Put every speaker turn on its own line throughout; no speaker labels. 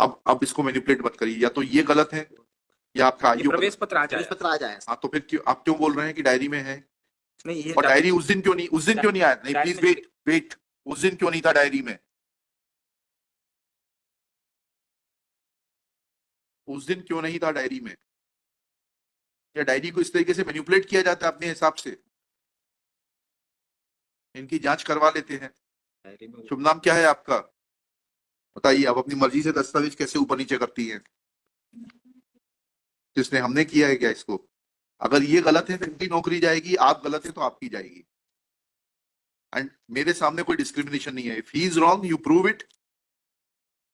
अब इसको मैनिपुलेट मत करिए, या तो ये गलत है या आपका आईओ
प्रवेश पत्र आ
प्रवेश
जाए।
पत्र आ जाए।
हाँ, तो फिर क्यों आप क्यों बोल रहे हैं कि डायरी में है?
नहीं ये
और डायरी उस दिन क्यों नहीं आया? नहीं,
डायरी
प्लीज
में
वेट वेट, उस दिन क्यों नहीं था डायरी में? उस दिन क्यों नहीं था डायरी में? या डायरी को इस तरीके से मैनिपुलेट किया जाता है अपने हिसाब से? इनकी जांच करवा लेते हैं।
डायरी में
शुभ नाम क्या है आपका? बताइए, आप अपनी मर्जी से दस्तावेज कैसे ऊपर नीचे करती हैं? जिसने हमने किया है क्या इसको? अगर ये गलत है तो इनकी नौकरी जाएगी, आप गलत है तो आपकी जाएगी। एंड मेरे सामने कोई डिस्क्रिमिनेशन नहीं है। If he is wrong, you prove it,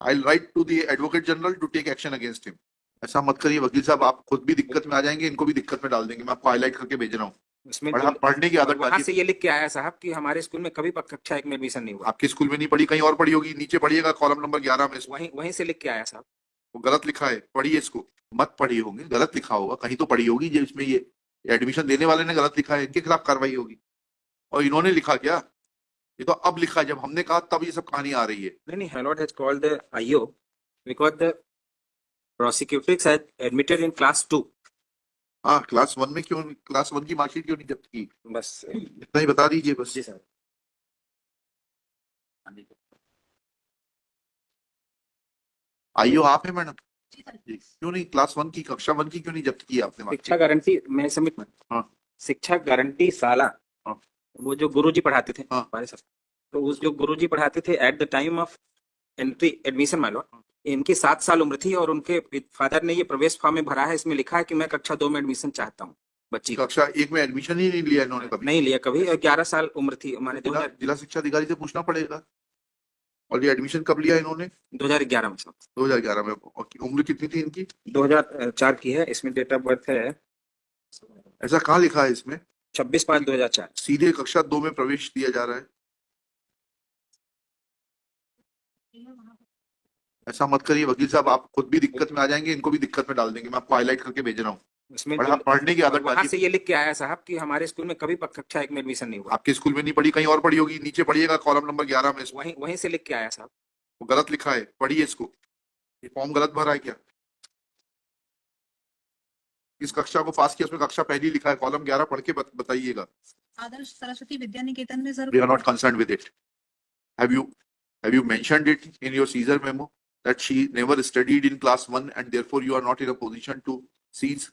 I will write to the advocate general to take action against him. ऐसा मत करिए वकील साहब, आप खुद भी दिक्कत में आ जाएंगे, इनको भी दिक्कत में डाल देंगे। मैं आपको हाईलाइट करके भेज रहा हूँ।
उसमें
पढ़ने की आदत
वहां से
डालिए।
ये लिख के आया साहब कि हमारे स्कूल में कभी कक्षा 1 में एडमिशन नहीं हुआ।
आपके स्कूल में नहीं पढ़ी, कहीं और पढ़ी होगी। नीचे पढ़िएगा कॉलम नंबर 11 में,
वहीं से लिख के आया साहब।
वो गलत लिखा है, पढ़िए इसको। मत पढ़ी होंगे, गलत लिखा होगा, कहीं तो पढ़ी होगी जिसमें ये एडमिशन देने वाले ने गलत लिखा है, इनके खिलाफ कार्रवाई होगी। और इन्होंने लिखा क्या? ये तो अब लिखा है, जब हमने कहा तब ये सब कहानी आ रही है।
नहीं, Harvard has called the IO because the prosecutrix had admitted in class 2.
हाँ, क्लास 1 में क्यों, क्लास 1 की मार्कशीट क्यों नहीं जब्त की?
बस
इतना ही बता दीजिए बस।
जी सर।
आईओ आप है मैडम? क्यों नहीं क्लास 1 की, कक्षा 1 की क्यों नहीं जब्त की आपने
शिक्षा गारंटी मैं सबमिट।
हाँ।
शिक्षा गारंटी साला।
हाँ।
वो जो गुरुजी पढ़ाते थे
हाँ।
हमारे सर, तो उस जो गुरुजी पढ़ाते थे at the time of entry admission मान लो, इनकी 7 साल उम्र थी और उनके फादर ने ये प्रवेश फॉर्म में भरा है, इसमें लिखा है कि मैं कक्षा 2 में एडमिशन चाहता हूँ बच्ची का।
कक्षा 1 में एडमिशन ही नहीं लिया इन्होंने कभी?
नहीं लिया कभी। 11 साल उम्र थी हमारे।
जिला शिक्षा अधिकारी से पूछना पड़ेगा। और ये एडमिशन कब लिया इन्होंने?
2011 में सर।
2011 में। और उम्र कितनी थी इनकी?
2004 की है, इसमें डेट ऑफ बर्थ है।
ऐसा कहाँ लिखा है इसमें?
26/5/2004।
सीधे कक्षा 2 में प्रवेश दिया जा रहा है। ऐसा मत करिए वकील साहब, आप खुद भी दिक्कत में आ जाएंगे, इनको भी दिक्कत में डाल देंगे। मैं आपको हाईलाइट करके भेज रहा हूँ।
इसमें
पढ़ने की आदत
वहां
डालिए।
से ये लिख के आया साहब कि हमारे स्कूल में कभी कक्षा 1 में एडमिशन नहीं हुआ।
आपके स्कूल में नहीं पढ़ी, कहीं और पढ़ी होगी। नीचे पढ़िएगा कॉलम नंबर 11 में,
वहीं से लिख के आया साहब।
वो गलत लिखा है, पढ़िए इसको। ये फॉर्म गलत भरा है क्या? इस कक्षा को पास किया, उसमें कक्षा पहली लिखा है, कॉलम 11 पढ़ के बताइएगा।
आदर्श सरस्वती विद्या निकेतन में sir.
We are not concerned with it. Have you mentioned it in your Caesar memo that she never studied in class 1 and therefore you are not in a position to seize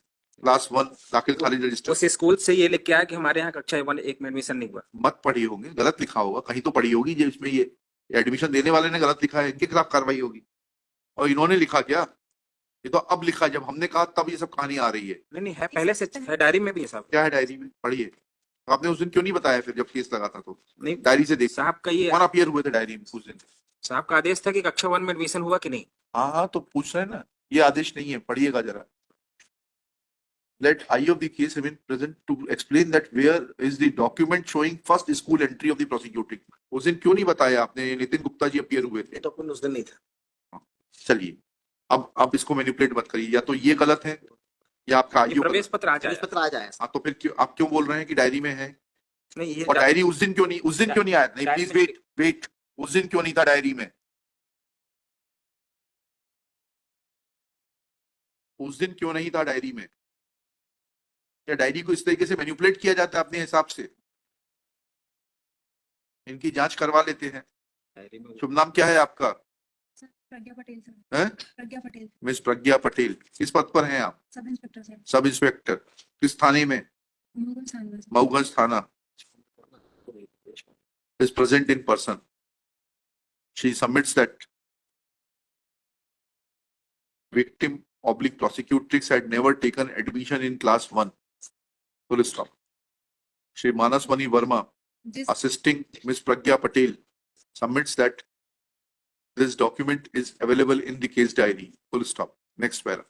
class 1 दाखिल खारिज register?
उस school से ये लिख के आया कि हमारे यहाँ कक्षा 1 में एडमिशन नहीं हुआ।
मत पढ़ी होंगे, गलत लिखा होगा, कहीं तो पढ़ी होगी जिसमें ये एडमिशन देने वाले ने गलत लिखा है, इनके खिलाफ कार्रवाई होगी। और इन्होंने लिखा क्या? ये तो अब लिखा है, जब हमने कहा तब ये सब कहानी आ रही है।
नहीं है, पहले से है, डायरी में भी है साहब।
क्या है डायरी में? पढ़िए। तो आपने उस दिन क्यों नहीं बताया फिर जब केस लगा था? तो
नहीं,
डायरी से देख
साहब का ये
कौन अपीयर हुए थे डायरी में उस दिन?
साहब का आदेश था कि कक्षा 1 में एडमिशन हुआ कि नहीं।
हाँ, तो पूछ रहे हैं ना, ये आदेश नहीं है, पढ़िएगा जरा। Let I of the case have been present to explain that where is the document showing first school entry of the prosecuting? उस दिन क्यों नहीं बताया आपने? नितिन गुप्ता जी अपीयर हुए थे।
डॉक्यूमेंट उस दिन नहीं था।
चलिए, अब इसको मैनिपुलेट मत करिए, या तो ये गलत है या आपका आईओ
प्रवेश पत्र आ
प्रवेश
जाए।
पत्र आ जाए।
हाँ, तो फिर क्यों आप क्यों बोल रहे हैं कि डायरी में है?
नहीं ये
और डायरी उस दिन क्यों नहीं आया? नहीं, प्लीज वेट, उस दिन क्यों नहीं था डायरी में? उस दिन क्यों नहीं था डायरी में? या डायरी को इस तरीके से मैनिपुलेट किया जाता है अपने हिसाब से? इनकी जांच करवा लेते हैं। शुभ नाम क्या है आपका?
प्रज्ञा पटेल सर।
हैं?
प्रज्ञा पटेल।
मिस प्रज्ञा पटेल, किस पद पर हैं आप?
Sub inspector sir.
Sub inspector, किस थाने में? मऊगंज थाना। is present in person. She submits that victim oblique prosecutrix had never taken admission in class 1. Full stop. Shri Manaswani Verma, assisting Miss Pragya Patel, submits that this document is available in the case diary. Full stop. Next para.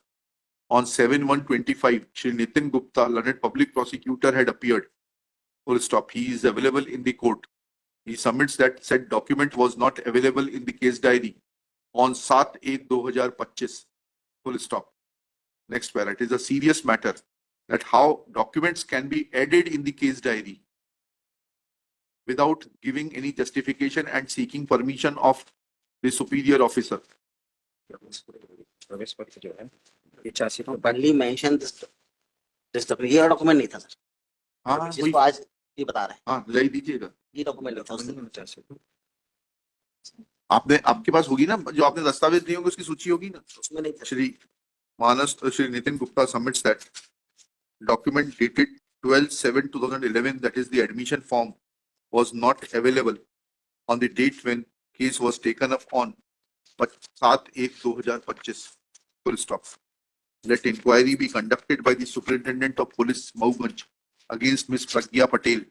On 7/1/25, Shri Nitin Gupta, learned public prosecutor, had appeared. Full stop. He is available in the court. He submits that said document was not available in the case diary on 7/8/2025. Full stop. Next para. It is a serious matter that how documents can be added in the case diary without giving any justification and seeking permission of the superior officer.
प्रवेश पत्र जो है ये chargesheet में
Only mention this document. ये document नहीं था sir,
हाँ वही,
जिसको आज ये बता रहे हैं,
हाँ ले दीजिएगा।
ये डॉक्यूमेंट नहीं था उसमें।
चार्जशीट
आपने, आपके पास होगी ना जो आपने दस्तावेज दिए होंगे उसकी सूची होगी ना।
उसमें नहीं था।
Shri Nitin Gupta submits that document dated 12/7/2011, that is the admission form, was not available on the date when case was taken up on 7/1/2025. Full stop. Let inquiry be conducted by the Superintendent of Police Mauganj against Ms. Pragya Patel,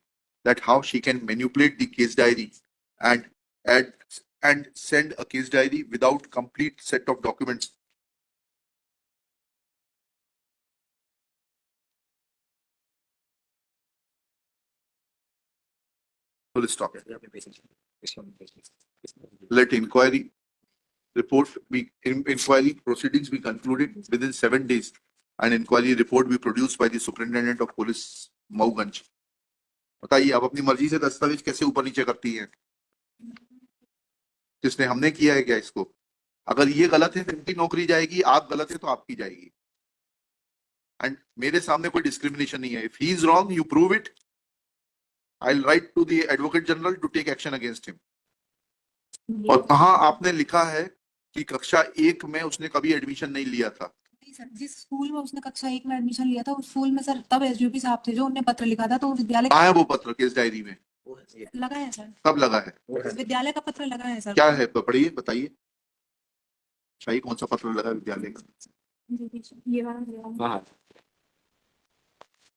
that how she can manipulate the case diary and add and send a case diary without complete set of documents. Full stop. Let inquiry proceedings be concluded within 7 days and inquiry report be produced by the Superintendent of Police Mauganj. बताइए आप अपनी मर्जी से दस्तावेज कैसे ऊपर नीचे करती हैं? किसने, हमने किया है क्या इसको? अगर ये गलत है तो इनकी नौकरी जाएगी, आप गलत है तो आपकी जाएगी। एंड मेरे सामने कोई डिस्क्रिमिनेशन नहीं है। If he is wrong, you prove it, I will write to the advocate general to take action against him. और कहाँ आपने लिखा है कि कक्षा 1 में उसने कभी एडमिशन नहीं लिया था?
नहीं सर, जिस स्कूल में उसने कक्षा 1 में एडमिशन लिया था उस स्कूल में सर तब एसडीओपी साहब थे जो उन्होंने पत्र लिखा था, तो विद्यालय
कहाँ है वो पत्र केस डायरी में?
वो है।
लगा है सर,
कब लगा है?
विद्यालय का पत्र लगा है सर।
क्या है पढ़िए, बताइए। चाहिए कौन सा पत्र लगा है विद्यालय का?
ये वाला
हाँ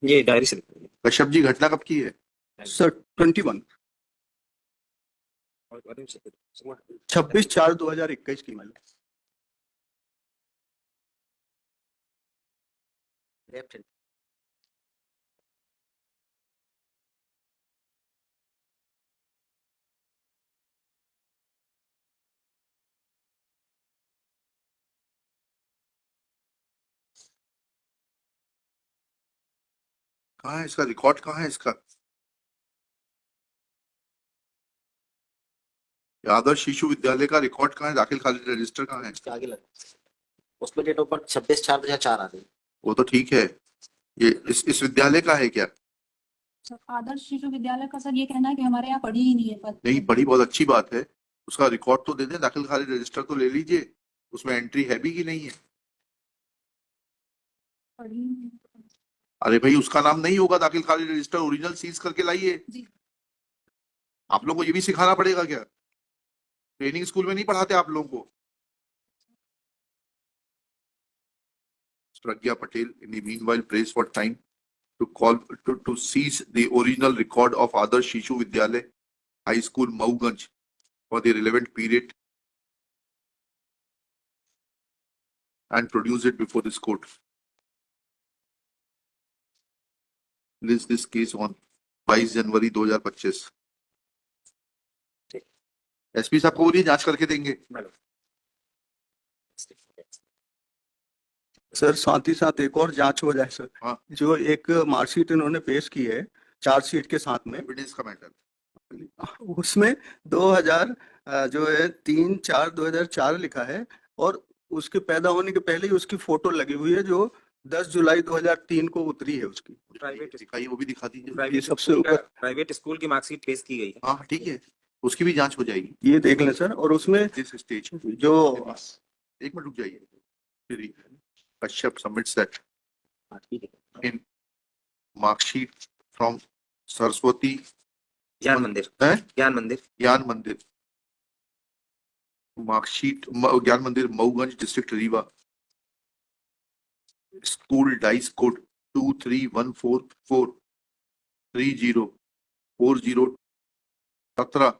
ये डायरी से
कश्यप जी, घटना कब की है?
सर 21 26/4/2021 की मालूम।
Left hand.
कहाँ है इसका रिकॉर्ड? कहाँ है इसका? आदर्श शिशु विद्यालय का रिकॉर्ड कहाँ है? दाखिल खारिज रजिस्टर कहाँ है?
उसके आगे लगा, उसमें डेट ऑफ बर्थ 26/4/2004 आ रही है।
वो तो ठीक है, ये इस विद्यालय का है क्या?
सर आदर्श शिशु विद्यालय का सर ये कहना है कि हमारे यहाँ पढ़ी ही नहीं है पत्र।
नहीं पढ़ी, बहुत अच्छी बात है, उसका रिकॉर्ड तो दे दें, दाखिल खारिज रजिस्टर तो ले लीजिए, उसमें एंट्री है भी कि नहीं है?
पढ़ी ही नहीं है।
अरे भाई उसका नाम नहीं होगा दाखिल खारिज रजिस्टर, ओरिजिनल सीज करके लाइए।
जी।
आप लोगों को ये भी सिखाना पड़ेगा क्या? ट्रेनिंग स्कूल में नहीं पढ़ाते आप लोगों को? Pragya Patel in the meanwhile prays for time to seize the original record of Adarsh Shishu Vidyalay High School Mauganj for the relevant period and produce it before this court. List this case on 22 January 2025। SP साहब को बोलिए जांच करके देंगे।
Sir साथ ही साथ एक और जांच हो जाए सर।
हाँ।
जो एक मार्कशीट इन्होंने पेश की है चार्जशीट के साथ में,
एविडेंस का मैटर,
उसमें 2000 जो है 3/4/2004 लिखा है और उसके पैदा होने के पहले ही उसकी फोटो लगी हुई है जो 10 जुलाई 2003 को उतरी है उसकी।
प्राइवेट
दिखाइए, वो भी दिखा दीजिए।
ये सबसे ऊपर
प्राइवेट स्कूल की मार्कशीट पेश की गई है।
हाँ ठीक है, उसकी भी जांच हो जाएगी।
ये देख लें सर। और उसमें
दिस स्टेज
जो
एक मिनट रुक जाइए। Kashyap submits that
हाँ, ठीक है।
in mark sheet from Saraswati
ज्ञान मंदिर,
है
ज्ञान मंदिर,
ज्ञान मंदिर, मार्कशीट ज्ञान मंदिर Mauganj district Rewa, school dice code 231443040417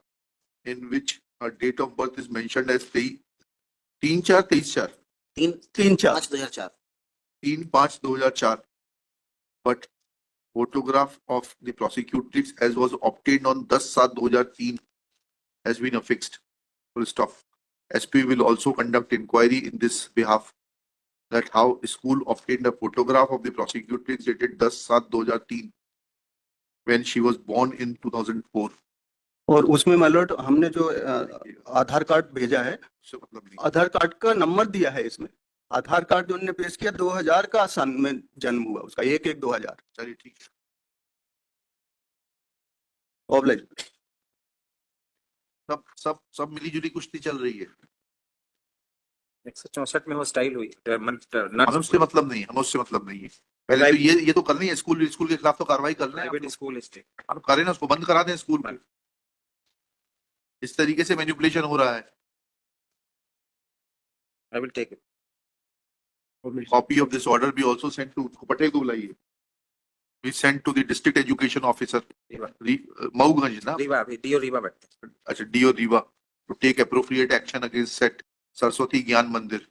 in which her date of birth is mentioned as 3/4/2004
3/5/2004
3/5/2004, but photograph of the prosecutrix as was obtained on 10/7/2003 has been affixed. Full stop. SP will also conduct inquiry in this behalf, that how school obtained a photograph of the prosecutrix dated 10/7/2003 when she was born in 2004.
और उसमें my lord हमने जो आधार card भेजा है,
उससे मतलब नहीं।
आधार card का नंबर दिया है इसमें। आधार कार्ड जो उन्होंने पेश किया 2000 का सन में जन्म हुआ उसका, 1/1/2000।
चलिए ठीक है।
ऑब्लाइज
सब सब सब मिली जुली कुश्ती चल रही है।
164 में वो स्टाइल हुई
हमें उससे मतलब नहीं है, हमें उससे मतलब नहीं है। पहले तो ये तो करनी है, स्कूल स्कूल के खिलाफ तो कार्रवाई कर रहे हैं
प्राइवेट स्कूल स्टेट।
आप करें ना, उसको बंद करा दें स्कूल को। इस तरीके से मैनिपुलेशन हो रहा है।
I will take it.
Copy of this order be also sent to Patel को बुलाइए। We sent to the district education officer Mauganj ना,
रीवा डीओ रीवा बैठते।
अच्छा DO Rewa, to take appropriate action against said Saraswati Gyan Mandir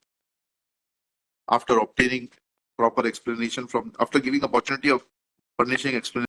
after obtaining proper explanation from, after giving opportunity of furnishing explanation